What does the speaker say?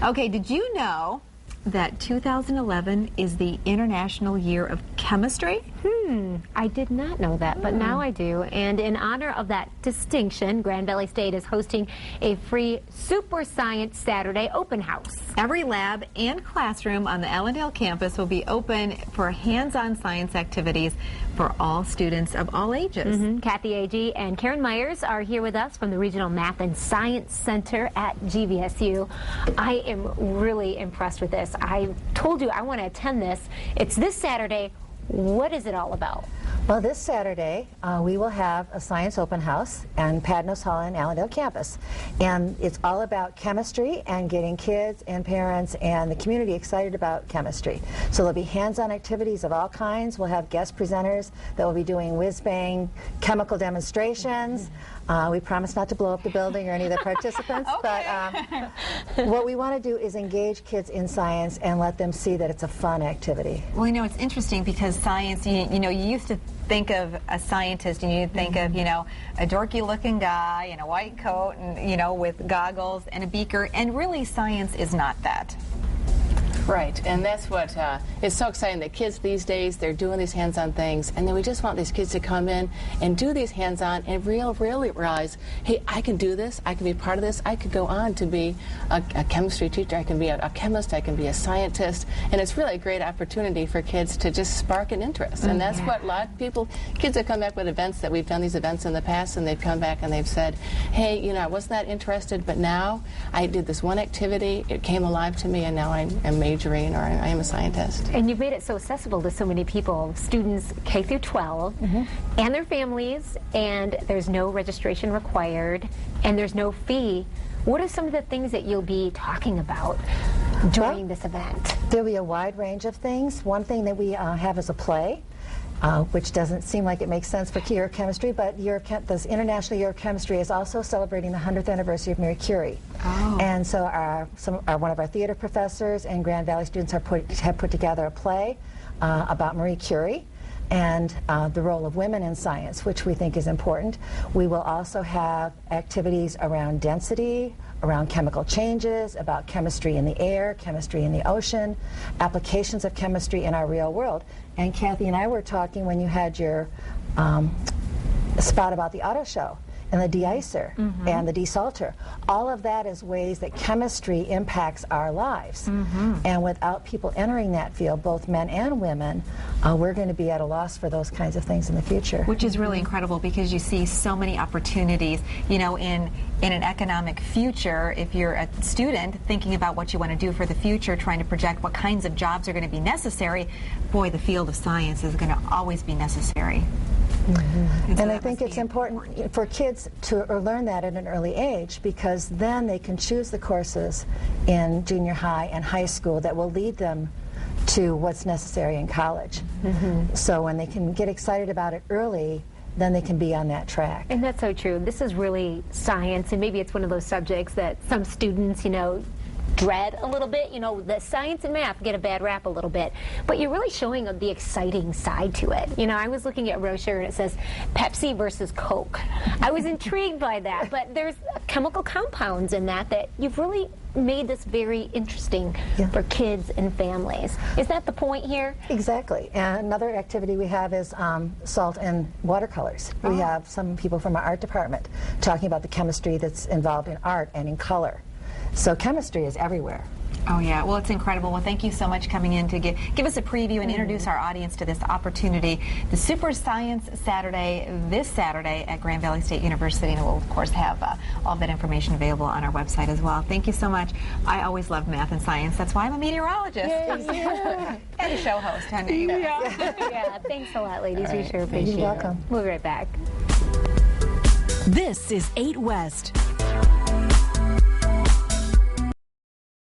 Okay, did you know that 2011 is the International Year of Chemistry? I did not know that, but now I do. And in honor of that distinction, Grand Valley State is hosting a free Super Science Saturday open house. Every lab and classroom on the Allendale campus will be open for hands-on science activities for all students of all ages. Kathy Agee and Karen Myers are here with us from the Regional Math and Science Center at GVSU. I am really impressed with this. I told you I want to attend this. It's this Saturday. What is it all about? Well, this Saturday, we will have a science open house on Padnos Hall in Allendale campus. And it's all about chemistry and getting kids and parents and the community excited about chemistry. So there'll be hands-on activities of all kinds. We'll have guest presenters that will be doing whiz-bang chemical demonstrations. We promise not to blow up the building or any of the participants, but what we want to do is engage kids in science and let them see that it's a fun activity. Well, you know, it's interesting because science, you know, you used to think of a scientist and you think of, you know, a dorky looking guy in a white coat and, you know, with goggles and a beaker, and really science is not that. Right, and that's what is so exciting. The kids these days, they're doing these hands-on things, and then we just want these kids to come in and do these hands-on and really realize, hey, I can do this, I can be part of this, I could go on to be a chemistry teacher, I can be a chemist, I can be a scientist, and it's really a great opportunity for kids to just spark an interest, and that's what a lot of people, kids have come back with events that we've done these events in the past, and they've come back and they've said, hey, you know, I wasn't that interested, but now I did this one activity, it came alive to me, and now I'm majoring, or I am a scientist. And you've made it so accessible to so many people, students K through 12 and their families, and there's no registration required and there's no fee. What are some of the things that you'll be talking about during this event? There'll be a wide range of things. One thing that we have is a play, which doesn't seem like it makes sense for Year of Chemistry, but this International Year of Chemistry is also celebrating the 100th anniversary of Marie Curie. And so one of our theater professors and Grand Valley students have put together a play about Marie Curie and the role of women in science, which we think is important. We will also have activities around density, around chemical changes, about chemistry in the air, chemistry in the ocean, applications of chemistry in our real world. And Kathy and I were talking when you had your spot about the auto show and the de-icer and the desalter. All of that is ways that chemistry impacts our lives. And without people entering that field, both men and women, we're going to be at a loss for those kinds of things in the future. Which is really incredible because you see so many opportunities, you know, in an economic future. If you're a student thinking about what you want to do for the future, trying to project what kinds of jobs are going to be necessary, boy, the field of science is going to always be necessary. And I think it's important for kids to learn that at an early age, because then they can choose the courses in junior high and high school that will lead them to what's necessary in college. So when they can get excited about it early, then they can be on that track. And that's so true. This is really science, and maybe it's one of those subjects that some students, you know, dread a little bit. You know, the science and math get a bad rap a little bit, but you're really showing the exciting side to it. You know, I was looking at a brochure and it says Pepsi versus Coke. I was intrigued by that, but there's chemical compounds in that you've really made this very interesting for kids and families. Is that the point here? Exactly. And another activity we have is salt and watercolors. We have some people from our art department talking about the chemistry that's involved in art and in color. So chemistry is everywhere. Oh yeah, well it's incredible. Well, thank you so much coming in to give us a preview and introduce our audience to this opportunity. The Super Science Saturday, this Saturday at Grand Valley State University, and we'll of course have all that information available on our website as well. Thank you so much. I always love math and science. That's why I'm a meteorologist. And a show host, honey. Yeah, thanks a lot, ladies. We sure appreciate it. You're welcome. We'll be right back. This is 8 West.